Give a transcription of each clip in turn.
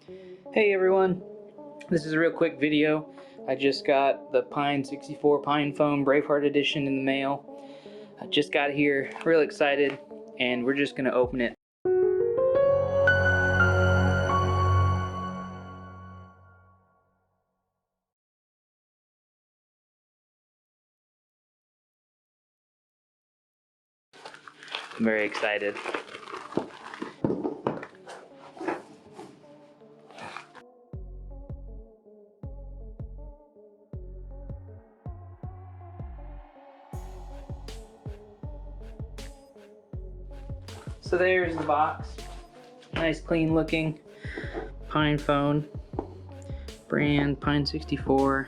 Hey everyone, this is a real quick video. I just got the Pine 64 PINEPHONE Braveheart edition in the mail. I just got here, real excited, and we're just gonna open it. I'm very excited. So there's the box. Nice clean looking PINEPHONE. Brand Pine 64.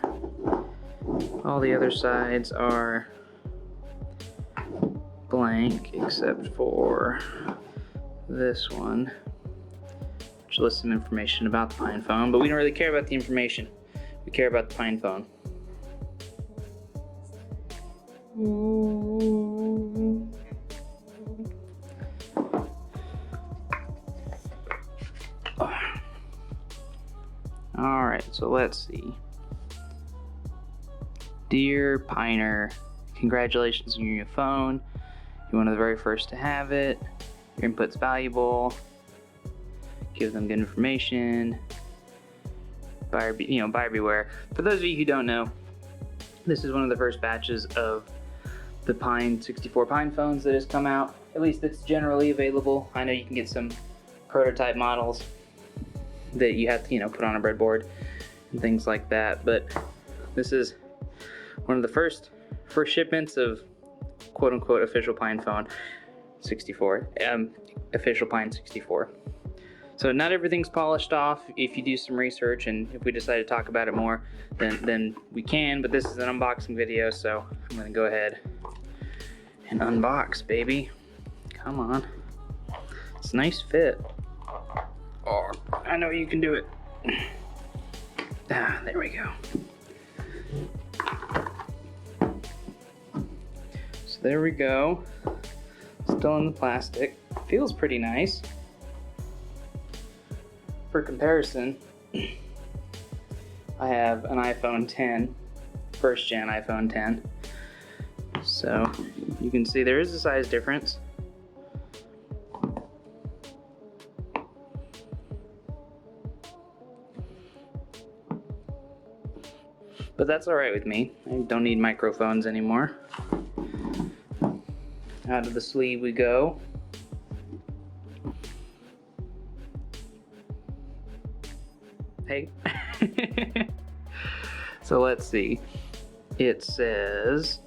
All the other sides are blank except for this one, which lists some information about the PINEPHONE, but we don't really care about the information. We care about the PINEPHONE. Alright, so let's see. Dear Piner, congratulations on your new phone. You're one of the very first to have it. Your input's valuable. Give them good information. Buyer beware. For those of you who don't know, this is one of the first batches of the Pine 64 PINEPHONEs that has come out. At least it's generally available. I know you can get some prototype models that you have to, put on a breadboard and things like that. But this is one of the first shipments of quote-unquote official PINEPHONE 64, official Pine 64. So not everything's polished off. If you do some research and if we decide to talk about it more, then we can, but this is an unboxing video, so I'm gonna go ahead and unbox, baby. Come on. It's a nice fit. Oh, I know you can do it. There we go. So there we go. Still in the plastic. Feels pretty nice. For comparison, I have an iPhone 10, first gen iPhone 10. So you can see there is a size difference. But that's alright with me. I don't need microphones anymore. Out of the sleeve we go. Hey. So let's see. It says,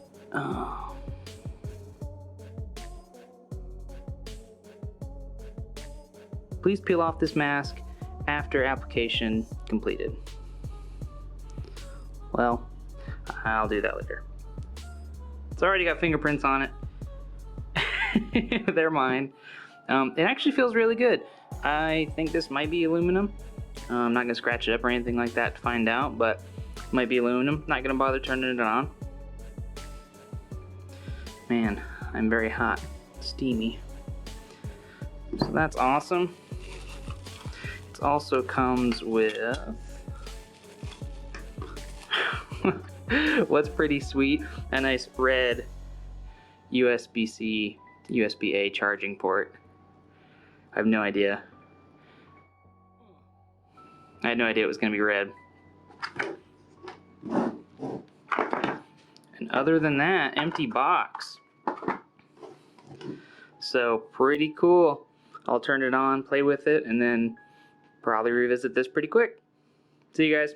please peel off this mask after application completed. Well, I'll do that later. It's already got fingerprints on it. They're mine. It actually feels really good. I think this might be aluminum. I'm not gonna scratch it up or anything like that to find out, but it might be aluminum. Not gonna bother turning it on. Man, I'm very hot, steamy. So that's awesome. It also comes with what's pretty sweet, a nice red USB-C to USB-A charging port. I have no idea. I had no idea it was going to be red. And other than that, empty box. So pretty cool. I'll turn it on, play with it, and then probably revisit this pretty quick. See you guys.